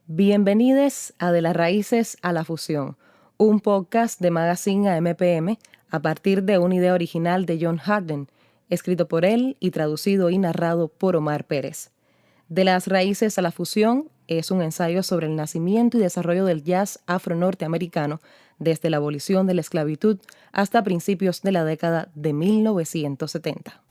Bienvenidos a De las Raíces a la Fusión, un podcast de Magazine AMPM a partir de una idea original de John Harden, escrito por él y traducido y narrado por Omar Pérez. De las Raíces a la Fusión es un ensayo sobre el nacimiento y desarrollo del jazz afro-norteamericano desde la abolición de la esclavitud hasta principios de la década de 1970.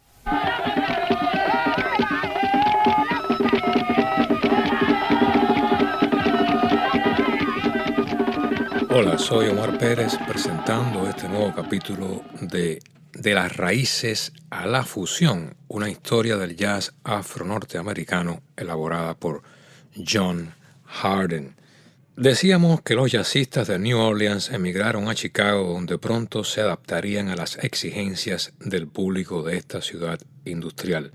Hola, soy Omar Pérez presentando este nuevo capítulo de las Raíces a la Fusión, una historia del jazz afro-norteamericano elaborada por John Harden. Decíamos que los jazzistas de New Orleans emigraron a Chicago, donde pronto se adaptarían a las exigencias del público de esta ciudad industrial,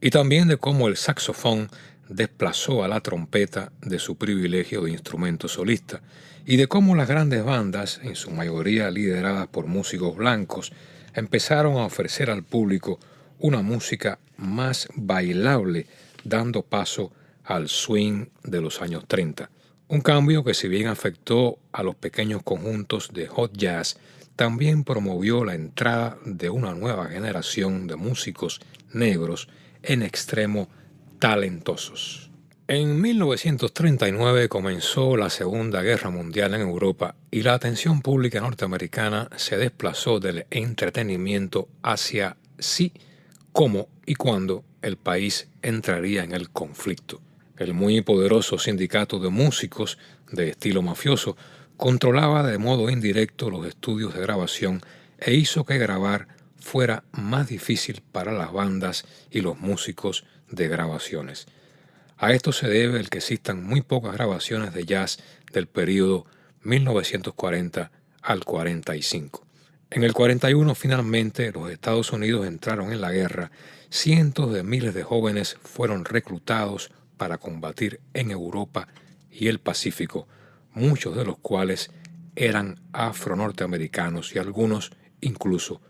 y también de cómo el saxofón desplazó a la trompeta de su privilegio de instrumento solista, y de cómo las grandes bandas, en su mayoría lideradas por músicos blancos, empezaron a ofrecer al público una música más bailable, dando paso al swing de los años 30. Un cambio que, si bien afectó a los pequeños conjuntos de hot jazz, también promovió la entrada de una nueva generación de músicos negros en extremo talentosos. En 1939 comenzó la Segunda Guerra Mundial en Europa y la atención pública norteamericana se desplazó del entretenimiento hacia si, cómo y cuándo el país entraría en el conflicto. El muy poderoso sindicato de músicos de estilo mafioso controlaba de modo indirecto los estudios de grabación e hizo que grabar fuera más difícil para las bandas y los músicos de grabaciones. A esto se debe el que existan muy pocas grabaciones de jazz del período 1940 al 45. En el 41, finalmente, los Estados Unidos entraron en la guerra. Cientos de miles de jóvenes fueron reclutados para combatir en Europa y el Pacífico, muchos de los cuales eran afro-norteamericanos y algunos incluso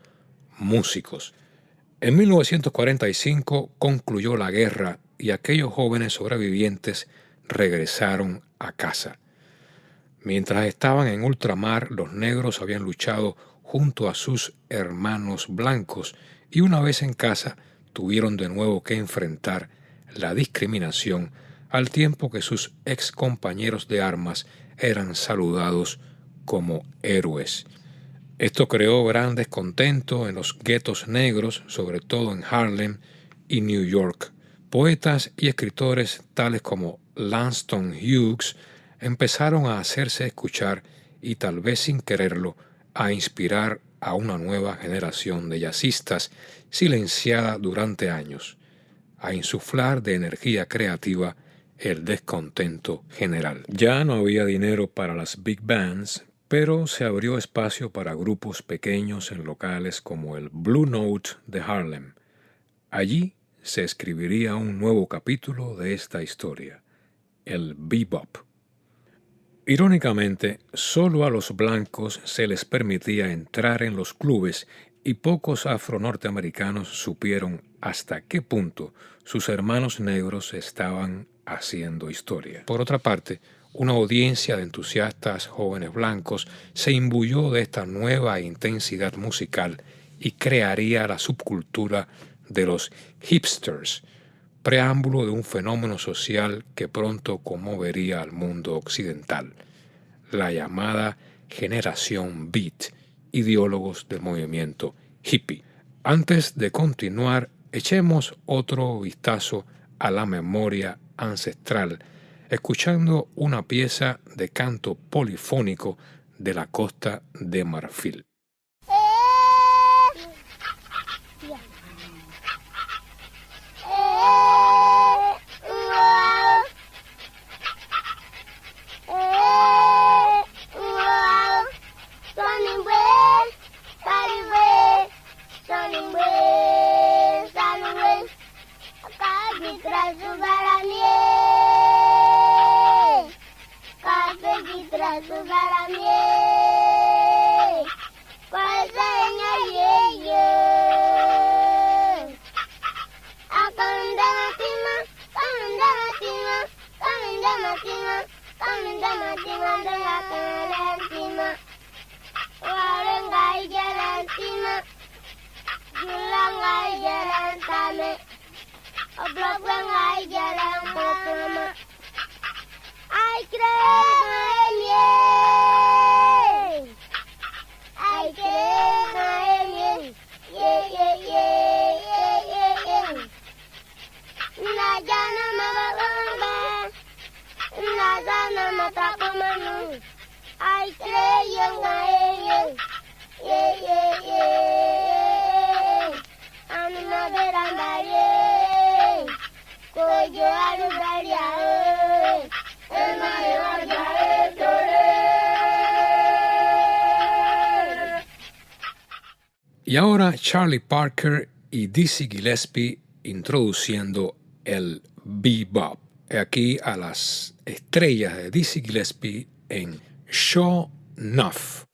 músicos. En 1945 concluyó la guerra y aquellos jóvenes sobrevivientes regresaron a casa. Mientras estaban en ultramar, los negros habían luchado junto a sus hermanos blancos y una vez en casa tuvieron de nuevo que enfrentar la discriminación al tiempo que sus ex compañeros de armas eran saludados como héroes. Esto creó gran descontento en los guetos negros, sobre todo en Harlem y New York. Poetas y escritores tales como Langston Hughes empezaron a hacerse escuchar y, tal vez sin quererlo, a inspirar a una nueva generación de jazzistas silenciada durante años, a insuflar de energía creativa el descontento general. Ya no había dinero para las big bands, pero se abrió espacio para grupos pequeños en locales como el Blue Note de Harlem. Allí se escribiría un nuevo capítulo de esta historia, el bebop. Irónicamente, solo a los blancos se les permitía entrar en los clubes y pocos afro-norteamericanos supieron hasta qué punto sus hermanos negros estaban haciendo historia. Por otra parte, una audiencia de entusiastas jóvenes blancos se imbuyó de esta nueva intensidad musical y crearía la subcultura de los hipsters, preámbulo de un fenómeno social que pronto conmovería al mundo occidental, la llamada generación beat, ideólogos del movimiento hippie. Antes de continuar, echemos otro vistazo a la memoria ancestral, escuchando una pieza de canto polifónico de la Costa de Marfil. Nothing Ay, creen, ay, creen, yeah, yeah, yeah, yeah, yeah. Na jana mababa, na jana matakumanu. Ay, creen, yeah, yeah, yeah. Anima verandare, koyo arudaria. Y ahora Charlie Parker y Dizzy Gillespie introduciendo el bebop. Aquí a las estrellas de Dizzy Gillespie en Sure 'Nuff.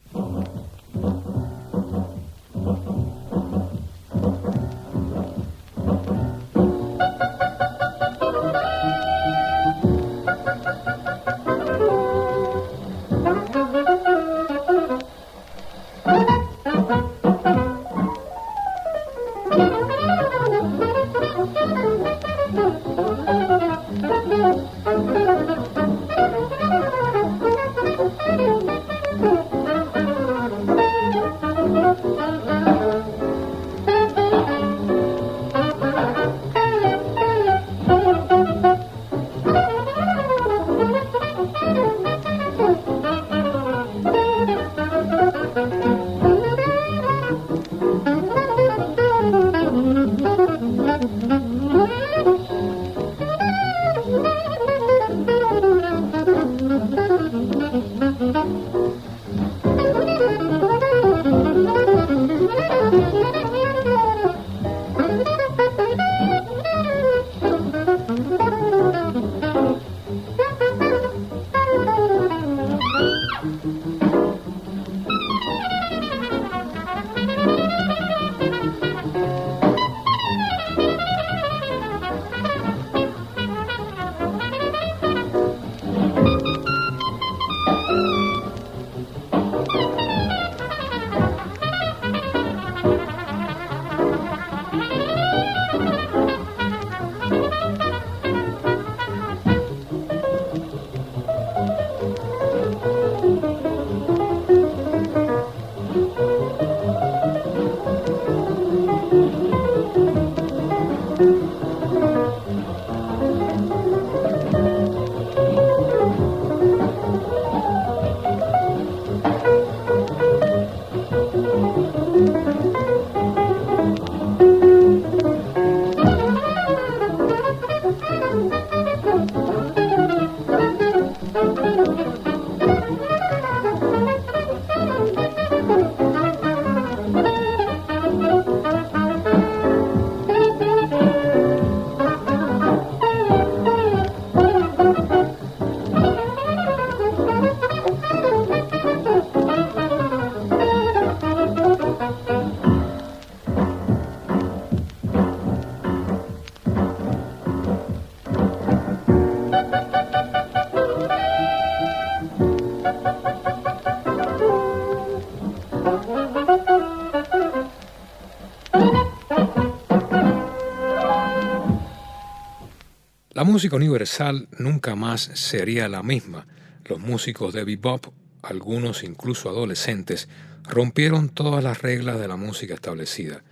La música universal nunca más sería la misma. Los músicos de bebop, algunos incluso adolescentes, rompieron todas las reglas de la música establecida.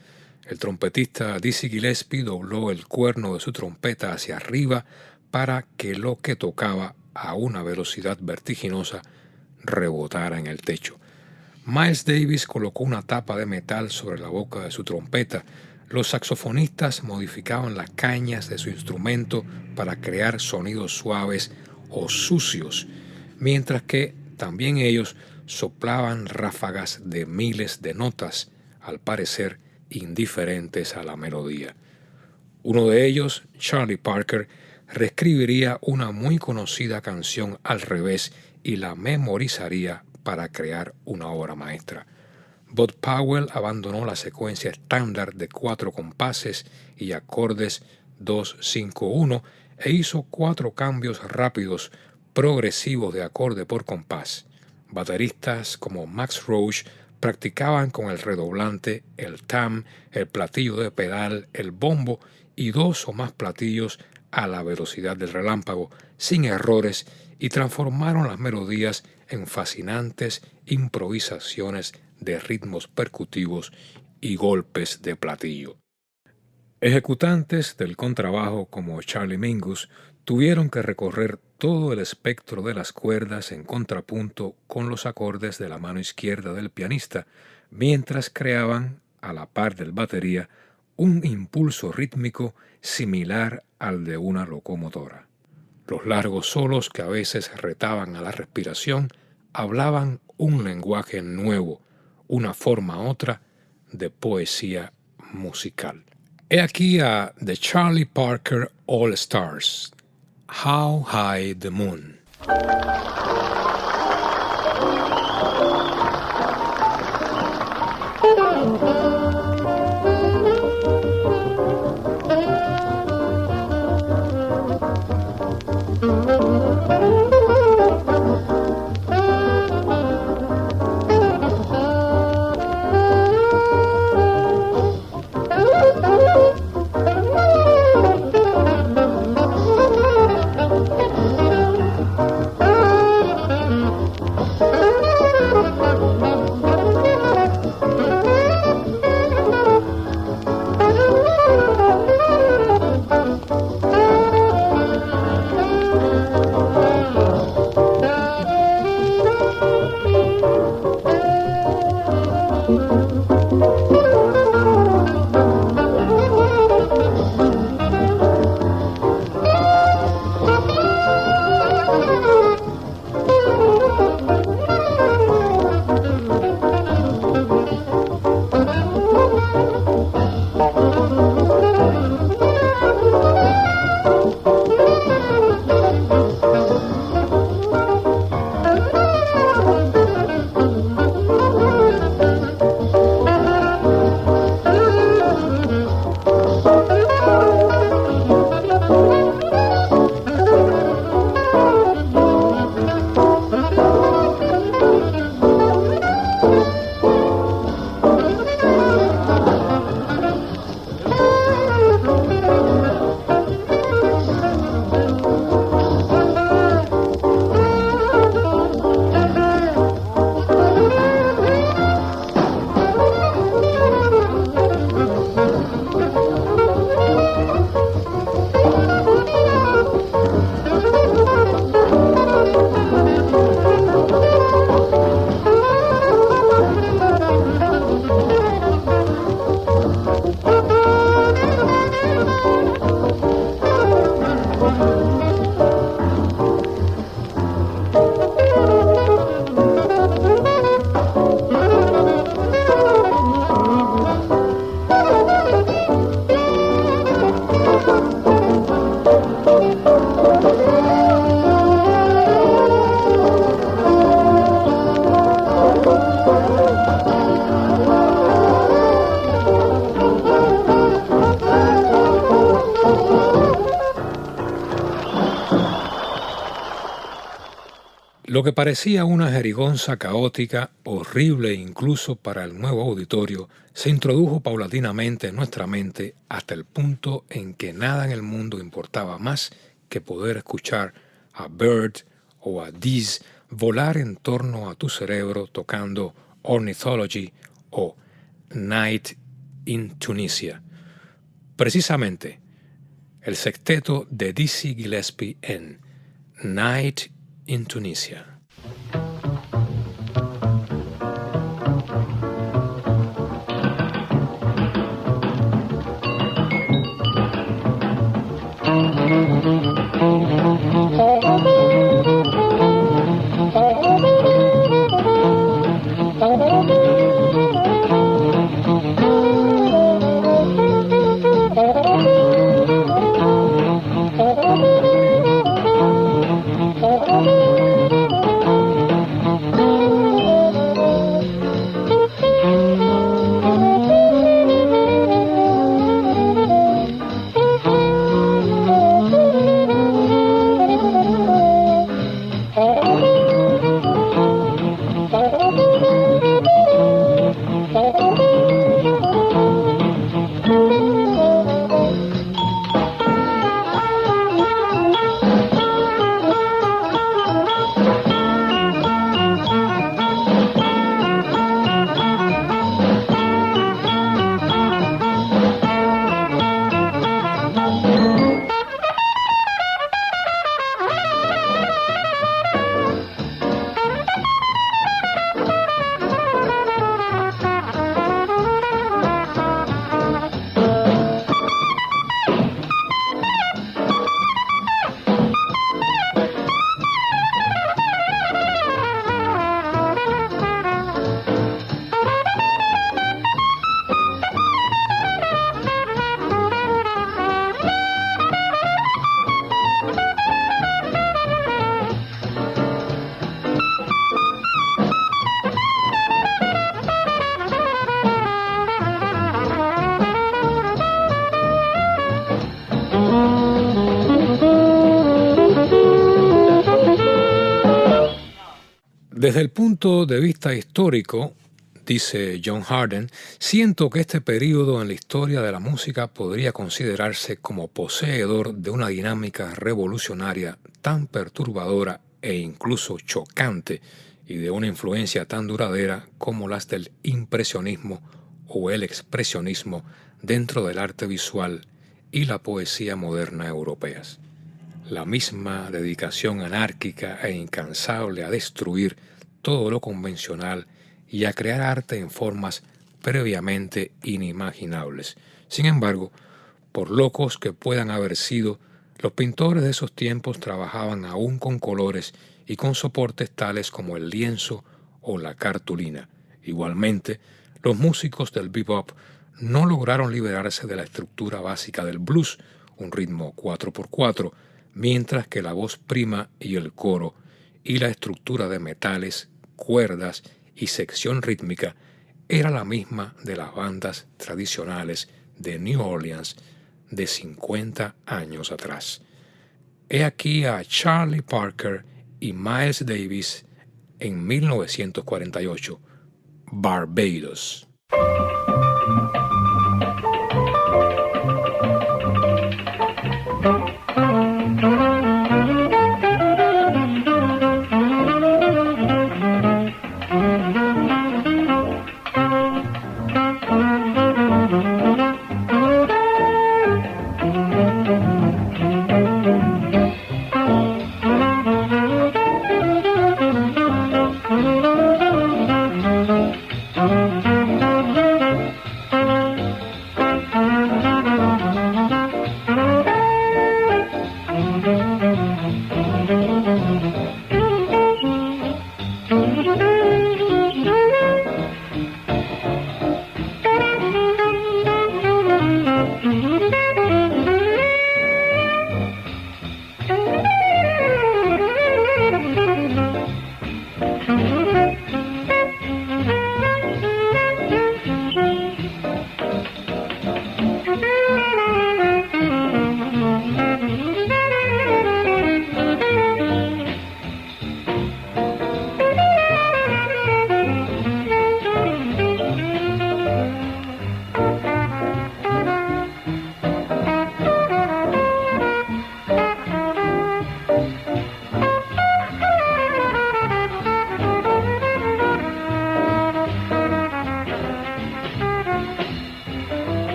El trompetista Dizzy Gillespie dobló el cuerno de su trompeta hacia arriba para que lo que tocaba a una velocidad vertiginosa rebotara en el techo. Miles Davis colocó una tapa de metal sobre la boca de su trompeta. Los saxofonistas modificaban las cañas de su instrumento para crear sonidos suaves o sucios, mientras que también ellos soplaban ráfagas de miles de notas, al parecer indiferentes a la melodía. Uno de ellos, Charlie Parker, reescribiría una muy conocida canción al revés y la memorizaría para crear una obra maestra. Bud Powell abandonó la secuencia estándar de 4 compases y acordes 2-5-1 e hizo 4 cambios rápidos progresivos de acorde por compás. Bateristas como Max Roach practicaban con el redoblante, el tam, el platillo de pedal, el bombo y 2 o más platillos a la velocidad del relámpago, sin errores, y transformaron las melodías en fascinantes improvisaciones de ritmos percutivos y golpes de platillo. Ejecutantes del contrabajo como Charlie Mingus tuvieron que recorrer todo el espectro de las cuerdas en contrapunto con los acordes de la mano izquierda del pianista, mientras creaban, a la par del batería, un impulso rítmico similar al de una locomotora. Los largos solos que a veces retaban a la respiración hablaban un lenguaje nuevo, una forma otra de poesía musical. He aquí a The Charlie Parker All Stars, How High the Moon. Lo que parecía una jerigonza caótica, horrible incluso para el nuevo auditorio, se introdujo paulatinamente en nuestra mente hasta el punto en que nada en el mundo importaba más que poder escuchar a Bird o a Diz volar en torno a tu cerebro tocando Ornithology o Night in Tunisia. Precisamente, el sexteto de Dizzy Gillespie en Night in Tunisia. Desde el punto de vista histórico, dice John Harden, siento que este período en la historia de la música podría considerarse como poseedor de una dinámica revolucionaria tan perturbadora e incluso chocante y de una influencia tan duradera como las del impresionismo o el expresionismo dentro del arte visual y la poesía moderna europeas. La misma dedicación anárquica e incansable a destruir todo lo convencional y a crear arte en formas previamente inimaginables. Sin embargo, por locos que puedan haber sido, los pintores de esos tiempos trabajaban aún con colores y con soportes tales como el lienzo o la cartulina. Igualmente, los músicos del bebop no lograron liberarse de la estructura básica del blues, un ritmo 4x4, mientras que la voz prima y el coro y la estructura de metales, cuerdas y sección rítmica era la misma de las bandas tradicionales de New Orleans de 50 años atrás. He aquí a Charlie Parker y Miles Davis en 1948, Barbados.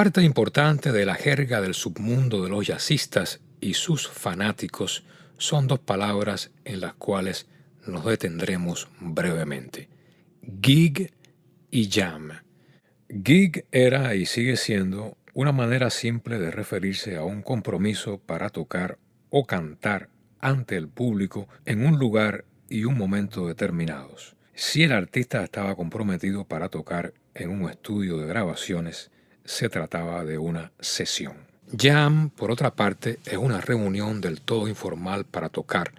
Parte importante de la jerga del submundo de los jazzistas y sus fanáticos son dos palabras en las cuales nos detendremos brevemente: gig y jam. Gig era y sigue siendo una manera simple de referirse a un compromiso para tocar o cantar ante el público en un lugar y un momento determinados. Si el artista estaba comprometido para tocar en un estudio de grabaciones, se trataba de una sesión. Jam, por otra parte, es una reunión del todo informal para tocar,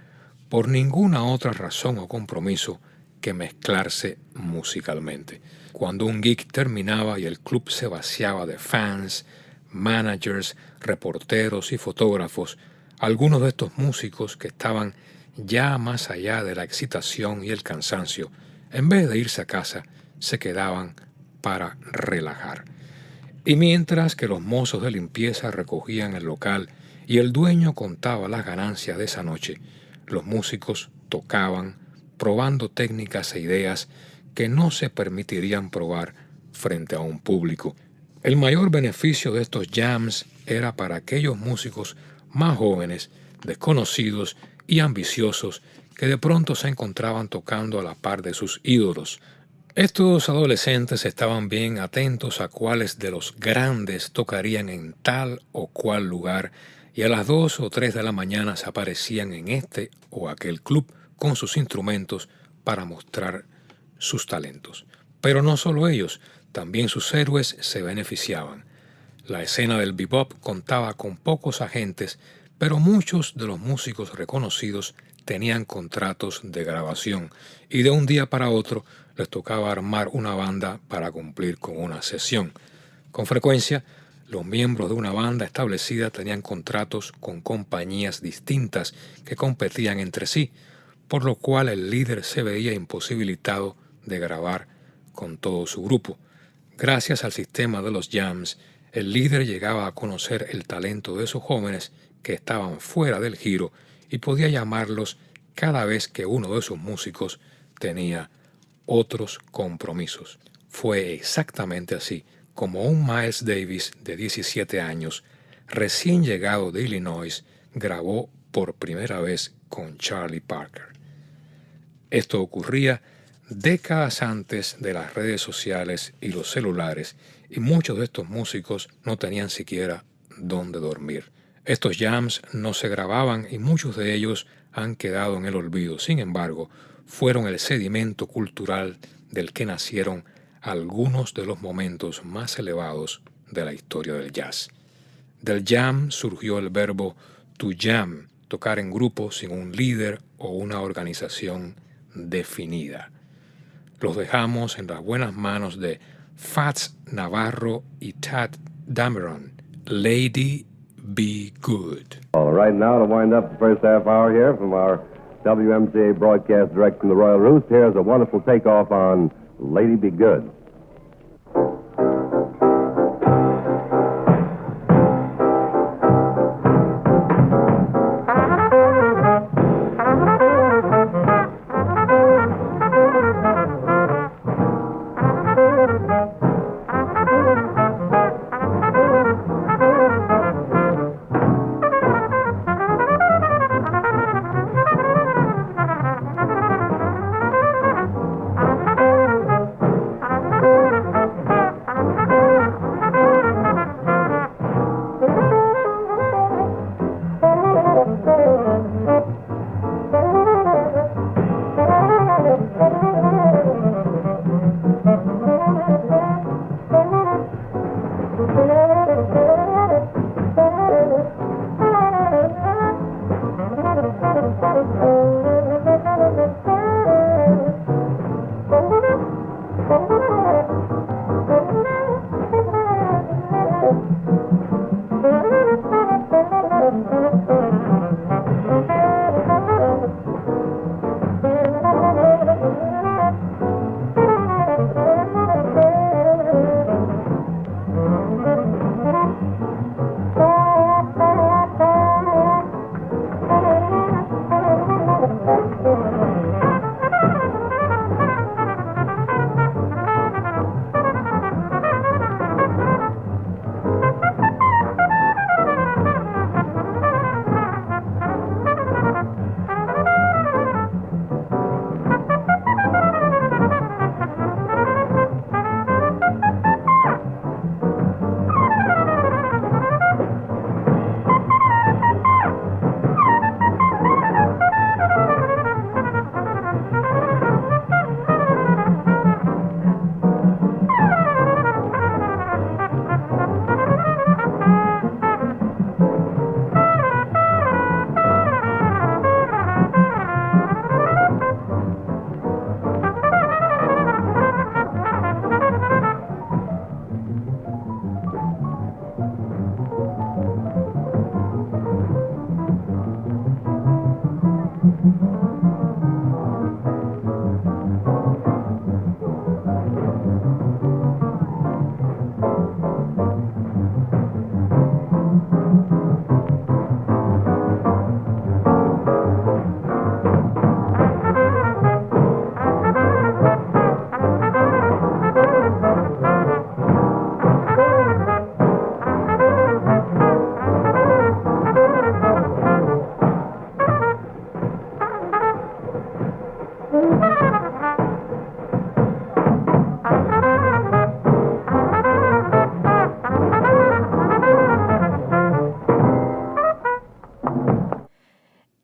por ninguna otra razón o compromiso que mezclarse musicalmente. Cuando un gig terminaba y el club se vaciaba de fans, managers, reporteros y fotógrafos, algunos de estos músicos que estaban ya más allá de la excitación y el cansancio, en vez de irse a casa, se quedaban para relajar. Y mientras que los mozos de limpieza recogían el local y el dueño contaba las ganancias de esa noche, los músicos tocaban, probando técnicas e ideas que no se permitirían probar frente a un público. El mayor beneficio de estos jams era para aquellos músicos más jóvenes, desconocidos y ambiciosos que de pronto se encontraban tocando a la par de sus ídolos. Estos adolescentes estaban bien atentos a cuáles de los grandes tocarían en tal o cual lugar y a las 2 o 3 de la mañana se aparecían en este o aquel club con sus instrumentos para mostrar sus talentos. Pero no solo ellos, también sus héroes se beneficiaban. La escena del bebop contaba con pocos agentes, pero muchos de los músicos reconocidos tenían contratos de grabación y de un día para otro les tocaba armar una banda para cumplir con una sesión. Con frecuencia, los miembros de una banda establecida tenían contratos con compañías distintas que competían entre sí, por lo cual el líder se veía imposibilitado de grabar con todo su grupo. Gracias al sistema de los jams, el líder llegaba a conocer el talento de esos jóvenes que estaban fuera del giro y podía llamarlos cada vez que uno de sus músicos tenía otros compromisos. Fue exactamente así como un Miles Davis de 17 años, recién llegado de Illinois, grabó por primera vez con Charlie Parker. Esto ocurría décadas antes de las redes sociales y los celulares, y muchos de estos músicos no tenían siquiera dónde dormir. Estos jams no se grababan y muchos de ellos han quedado en el olvido. Sin embargo, fueron el sedimento cultural del que nacieron algunos de los momentos más elevados de la historia del jazz. Del jam surgió el verbo to jam, tocar en grupo sin un líder o una organización definida. Los dejamos en las buenas manos de Fats Navarro y Tad Dameron. Lady Be Good. Right now, to wind up the first half hour here from our WMCA broadcast direct from the Royal Roost, here's a wonderful takeoff on Lady Be Good.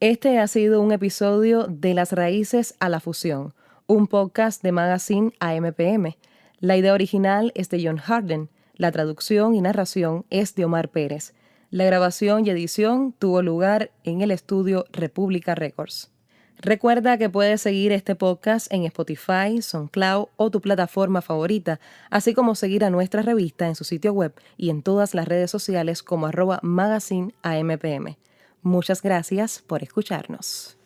Este ha sido un episodio de Las Raíces a la Fusión, un podcast de Magazine AMPM. La idea original es de John Harden. La traducción y narración es de Omar Pérez. La grabación y edición tuvo lugar en el estudio República Records. Recuerda que puedes seguir este podcast en Spotify, SoundCloud o tu plataforma favorita, así como seguir a nuestra revista en su sitio web y en todas las redes sociales como @magazineampm. Muchas gracias por escucharnos.